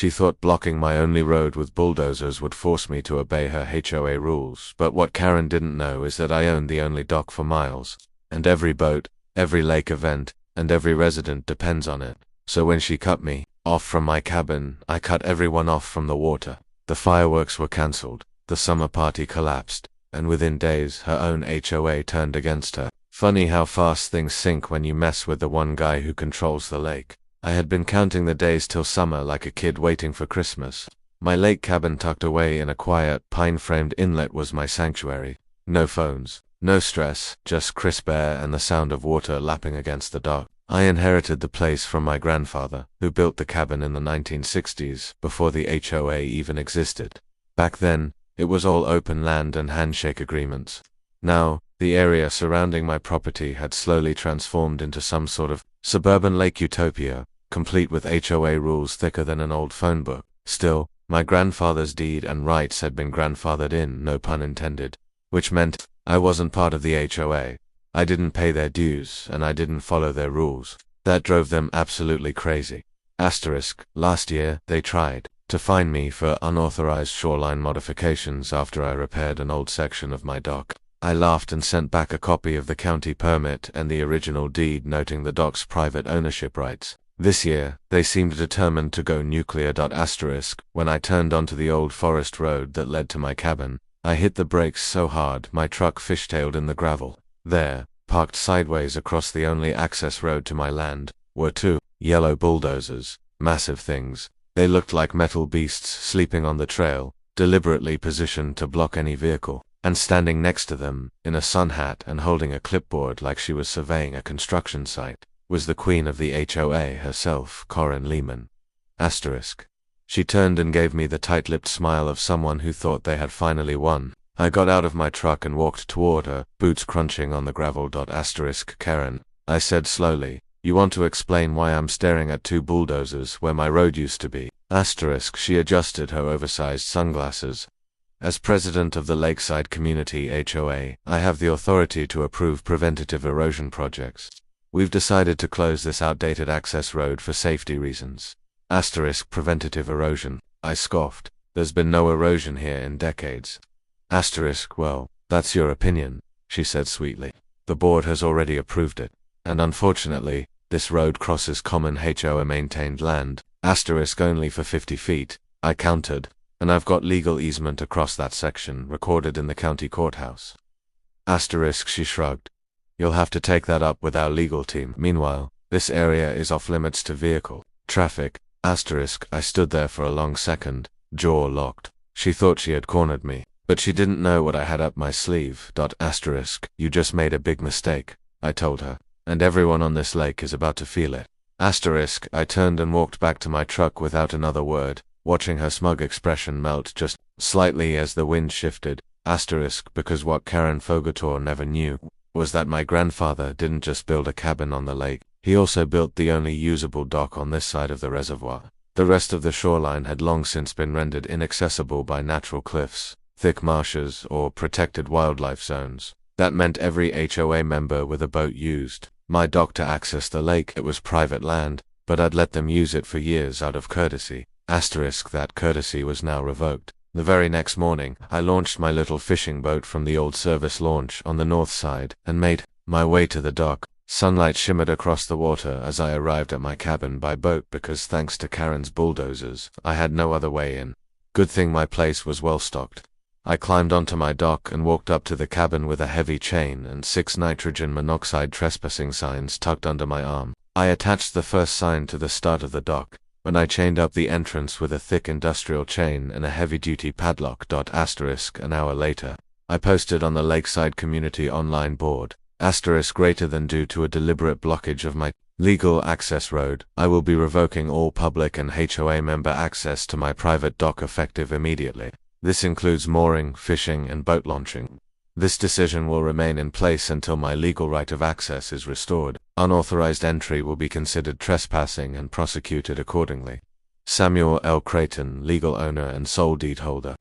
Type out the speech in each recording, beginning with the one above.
She thought blocking my only road with bulldozers would force me to obey her HOA rules, but what Karen didn't know is that I owned the only dock for miles, and every boat, every lake event, and every resident depends on it. So when she cut me off from my cabin, I cut everyone off from the water. The fireworks were cancelled, the summer party collapsed, and within days her own HOA turned against her. Funny how fast things sink when you mess with the one guy who controls the lake. I had been counting the days till summer like a kid waiting for Christmas. My lake cabin tucked away in a quiet, pine-framed inlet was my sanctuary. No phones, no stress, just crisp air and the sound of water lapping against the dock. I inherited the place from my grandfather, who built the cabin in the 1960s, before the HOA even existed. Back then, it was all open land and handshake agreements. Now, the area surrounding my property had slowly transformed into some sort of suburban lake utopia, complete with HOA rules thicker than an old phone book. Still, my grandfather's deed and rights had been grandfathered in, no pun intended, which meant I wasn't part of the HOA. I didn't pay their dues, and I didn't follow their rules. That drove them absolutely crazy. Last year, they tried to fine me for unauthorized shoreline modifications after I repaired an old section of my dock. I laughed and sent back a copy of the county permit and the original deed noting the dock's private ownership rights. This year, they seemed determined to go nuclear. When I turned onto the old forest road that led to my cabin, I hit the brakes so hard my truck fishtailed in the gravel. There, parked sideways across the only access road to my land, were two yellow bulldozers, massive things. They looked like metal beasts sleeping on the trail, deliberately positioned to block any vehicle. And standing next to them, in a sun hat and holding a clipboard like she was surveying a construction site, was the queen of the HOA herself, Corinne Lehman. She turned and gave me the tight-lipped smile of someone who thought they had finally won. I got out of my truck and walked toward her, boots crunching on the gravel. Karen, I said slowly, you want to explain why I'm staring at two bulldozers where my road used to be? She adjusted her oversized sunglasses. As president of the Lakeside Community HOA, I have the authority to approve preventative erosion projects. We've decided to close this outdated access road for safety reasons. Preventative erosion, I scoffed. There's been no erosion here in decades. Well, that's your opinion, she said sweetly. The board has already approved it. And unfortunately, this road crosses common HOA-maintained land, only for 50 feet, I countered, and I've got legal easement across that section, recorded in the county courthouse. She shrugged. You'll have to take that up with our legal team. Meanwhile, this area is off-limits to vehicle traffic. I stood there for a long second, jaw locked. She thought she had cornered me, but she didn't know what I had up my sleeve. You just made a big mistake, I told her, and everyone on this lake is about to feel it. I turned and walked back to my truck without another word, watching her smug expression melt just slightly as the wind shifted. Because what Karen Fogator never knew was that my grandfather didn't just build a cabin on the lake, he also built the only usable dock on this side of the reservoir. The rest of the shoreline had long since been rendered inaccessible by natural cliffs, thick marshes, or protected wildlife zones. That meant every HOA member with a boat used my dock to access the lake. It was private land, but I'd let them use it for years out of courtesy. That courtesy was now revoked. The very next morning, I launched my little fishing boat from the old service launch on the north side and made my way to the dock. Sunlight shimmered across the water as I arrived at my cabin by boat because thanks to Karen's bulldozers, I had no other way in. Good thing my place was well stocked. I climbed onto my dock and walked up to the cabin with a heavy chain and 6 nitrogen monoxide trespassing signs tucked under my arm. I attached the first sign to the start of the dock, when I chained up the entrance with a thick industrial chain and a heavy-duty padlock. An hour later, I posted on the Lakeside Community online board, greater than due to a deliberate blockage of my legal access road, I will be revoking all public and HOA member access to my private dock effective immediately. This includes mooring, fishing, and boat launching. This decision will remain in place until my legal right of access is restored. Unauthorized entry will be considered trespassing and prosecuted accordingly. Samuel L. Creighton, legal owner and sole deed holder.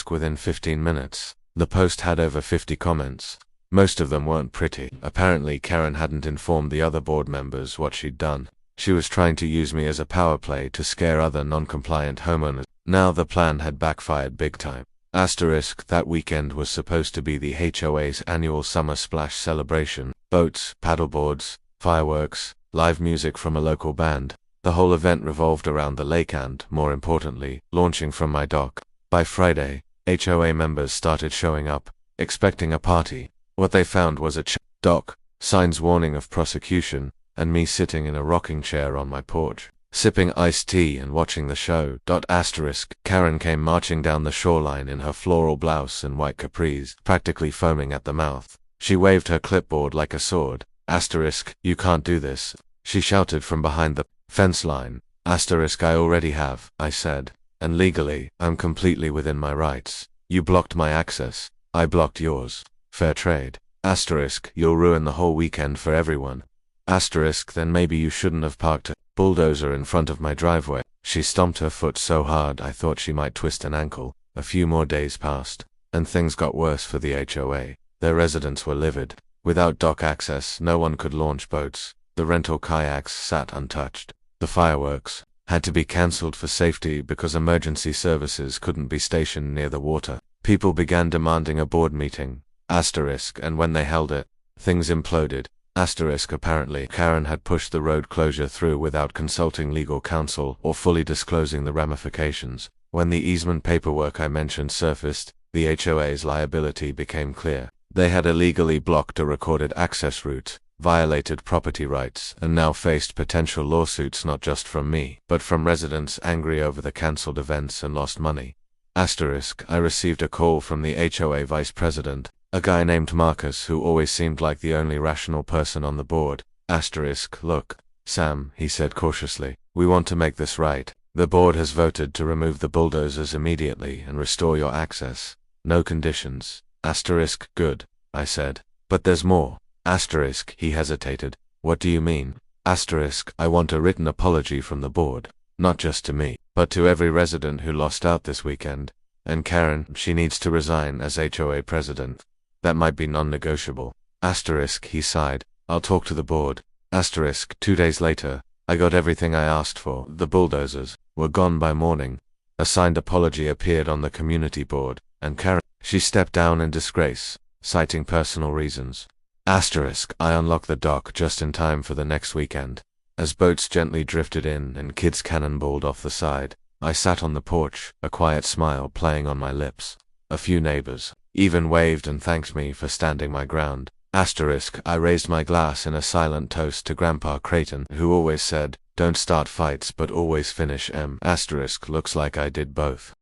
Within 15 minutes. The post had over 50 comments. Most of them weren't pretty. Apparently Karen hadn't informed the other board members what she'd done. She was trying to use me as a power play to scare other non-compliant homeowners. Now the plan had backfired big time. Asterisk, that weekend was supposed to be the HOA's annual summer splash celebration. Boats, paddleboards, fireworks, live music from a local band. The whole event revolved around the lake and, more importantly, launching from my dock. By Friday, HOA members started showing up, expecting a party. What they found was a dock, signs warning of prosecution, and me sitting in a rocking chair on my porch, sipping iced tea and watching the show. Asterisk, Karen came marching down the shoreline in her floral blouse and white capris, practically foaming at the mouth. She waved her clipboard like a sword. Asterisk, you can't do this, she shouted from behind the fence line. Asterisk, I already have, I said, and legally, I'm completely within my rights. You blocked my access, I blocked yours. Fair trade. Asterisk, you'll ruin the whole weekend for everyone. Asterisk, then maybe you shouldn't have parked a bulldozer in front of my driveway. She stomped her foot so hard I thought she might twist an ankle. A few more days passed, and things got worse for the HOA. Their residents were livid. Without dock access, no one could launch boats. The rental kayaks sat untouched. The fireworks had to be cancelled for safety because emergency services couldn't be stationed near the water. People began demanding a board meeting. Asterisk, and when they held it, things imploded. Asterisk, apparently, Karen had pushed the road closure through without consulting legal counsel or fully disclosing the ramifications. When the easement paperwork I mentioned surfaced, the HOA's liability became clear. They had illegally blocked a recorded access route, violated property rights, and now faced potential lawsuits not just from me, but from residents angry over the cancelled events and lost money. Asterisk, I received a call from the HOA vice president, a guy named Marcus who always seemed like the only rational person on the board. Asterisk, look, Sam, he said cautiously, we want to make this right. The board has voted to remove the bulldozers immediately and restore your access. No conditions. Asterisk, good, I said. But there's more. Asterisk, he hesitated. What do you mean? Asterisk, I want a written apology from the board. Not just to me, but to every resident who lost out this weekend. And Karen, she needs to resign as HOA president. That might be non-negotiable. Asterisk, he sighed. I'll talk to the board. Asterisk, 2 days later, I got everything I asked for. The bulldozers were gone by morning. A signed apology appeared on the community board, and Karen, she stepped down in disgrace, citing personal reasons. Asterisk, I unlocked the dock just in time for the next weekend. As boats gently drifted in and kids cannonballed off the side, I sat on the porch, a quiet smile playing on my lips. A few neighbors even waved and thanked me for standing my ground. Asterisk, I raised my glass in a silent toast to Grandpa Creighton, who always said, don't start fights but always finish 'em. Asterisk, looks like I did both.